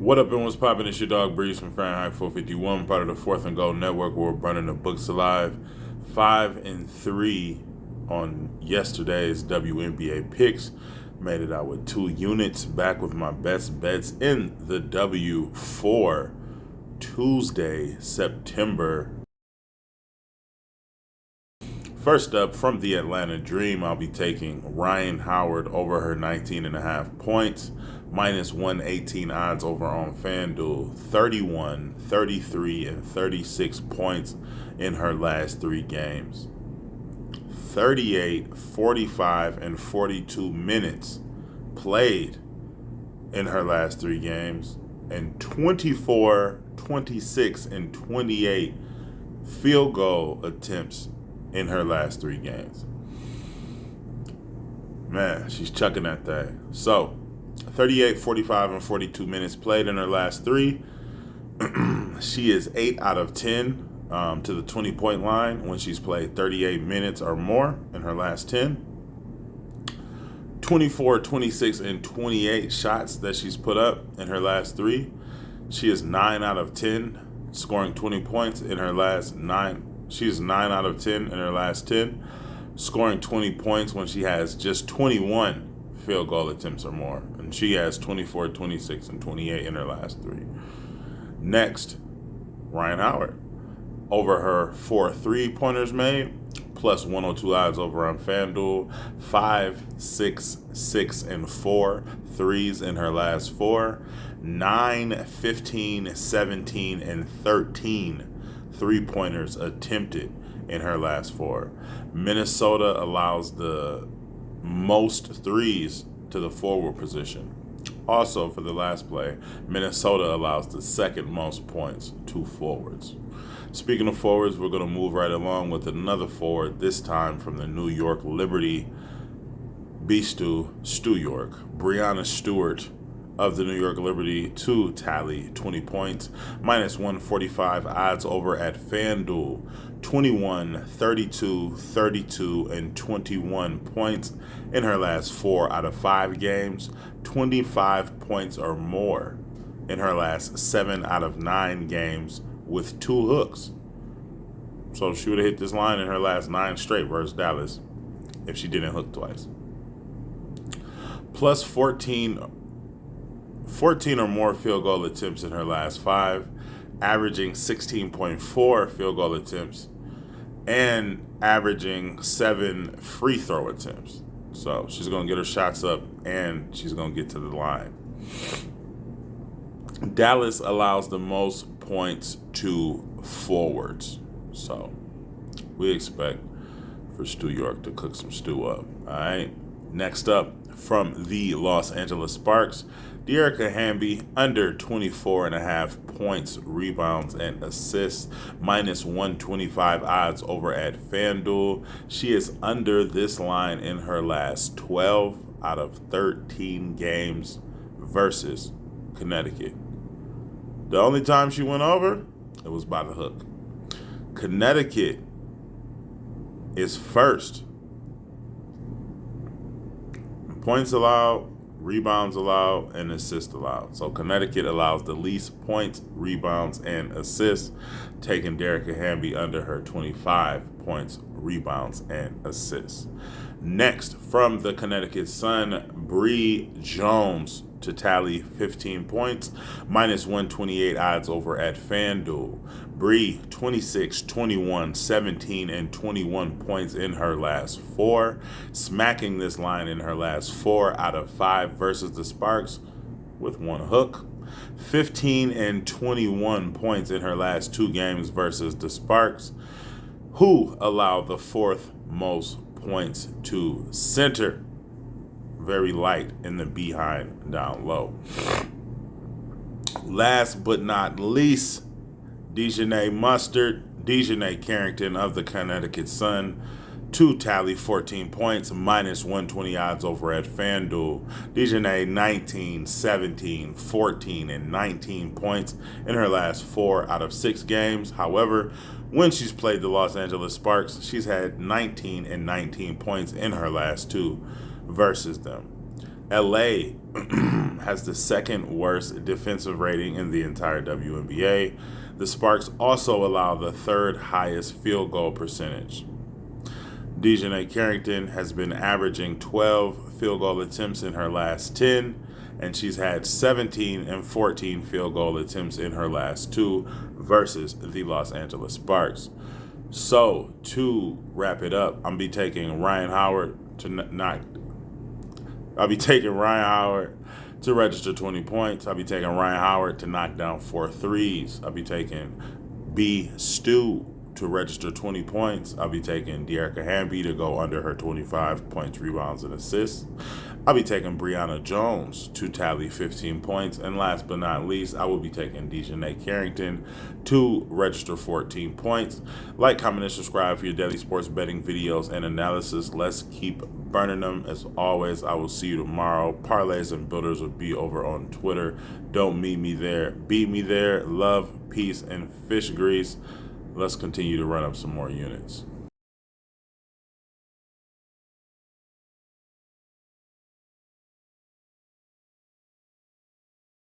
What up and what's poppin'? It's your dog Breeze from Fahrenheit 451, part of the Fourth and Gold Network, where we're burning the books alive. 5-3 on yesterday's WNBA picks. Made it out with 2 units. Back with my best bets in the W for Tuesday, September. First up, from the Atlanta Dream, I'll be taking Ryan Howard over her 19.5 points. Minus 118 odds over on FanDuel. 31, 33, and 36 points in her last 3 games. 38, 45, and 42 minutes played in her last 3 games. And 24, 26, and 28 field goal attempts in her last 3 games. Man, she's chucking that thing. So, 38, 45, and 42 minutes played in her last 3. She is 8 out of 10 to the 20-point line when she's played 38 minutes or more in her last 10. 24, 26, and 28 shots that she's put up in her last 3. She is 9 out of 10, scoring 20 points in her last 9. She's 9 out of 10 in her last 10, scoring 20 points when she has just 21 field goal attempts or more. And she has 24, 26, and 28 in her last 3. Next, Ryan Howard. Over her 4 3-pointers made, plus 102 odds over on FanDuel. 5, 6, 6, and 4 threes in her last 4. 9, 15, 17, and 13 3-pointers attempted in her last 4. Minnesota allows the most threes to the forward position. Also, for the last play, Minnesota allows the second most points to forwards. Speaking of forwards, we're going to move right along with another forward, this time from the New York Liberty Beastu, Stu York. Brianna Stewart of the New York Liberty to tally 20 points, minus 145 odds over at FanDuel. 21, 32, 32, and 21 points in her last 4 out of 5 games. 25 points or more in her last 7 out of 9 games with 2 hooks. So she would have hit this line in her last 9 straight versus Dallas if she didn't hook twice. Plus 14 or more field goal attempts in her last 5, averaging 16.4 field goal attempts and averaging 7 free throw attempts. So she's going to get her shots up and she's going to get to the line. Dallas allows the most points to forwards. So we expect for Stu York to cook some stew up. All right. Next up, from the Los Angeles Sparks, Dearica Hamby under 24.5 points, rebounds, and assists, minus 125 odds over at FanDuel. She is under this line in her last 12 out of 13 games versus Connecticut. The only time she went over, it was by the hook. Connecticut is first. Points allowed, rebounds allowed, and assists allowed. So Connecticut allows the least points, rebounds, and assists, taking Dearica Hamby under her 25 points, rebounds, and assists. Next, from the Connecticut Sun, Bree Jones to tally 15 points, minus 128 odds over at FanDuel. Bree, 26, 21, 17, and 21 points in her last 4, smacking this line in her last 4 out of 5 versus the Sparks with 1 hook. 15 and 21 points in her last 2 games versus the Sparks, who allow the 4th most points to center. Very light in the behind down low. Last but not least, Dejanay Carrington of the Connecticut Sun to tally 14 points, minus 120 odds over at FanDuel. Dejanay 19, 17, 14, and 19 points in her last 4 out of 6 games. However, when she's played the Los Angeles Sparks, she's had 19 and 19 points in her last 2 versus them. LA has the second worst defensive rating in the entire WNBA. The Sparks also allow the third highest field goal percentage. Dejanay Carrington has been averaging 12 field goal attempts in her last 10, and she's had 17 and 14 field goal attempts in her last 2 versus the Los Angeles Sparks. So, to wrap it up, I'll be taking Ryan Howard to register 20 points. I'll be taking Ryan Howard to knock down 4 threes. I'll be taking B. Stu to register 20 points. I'll be taking Dearica Hamby to go under her 25 points, rebounds, and assists. I'll be taking Brianna Jones to tally 15 points. And last but not least, I will be taking Dejanay Carrington to register 14 points. Like, comment, and subscribe for your daily sports betting videos and analysis. Let's keep burning them. As always, I will see you tomorrow. Parlays and builders will be over on Twitter. Don't meet me there. Beat me there. Love, peace, and fish grease. Let's continue to run up some more units.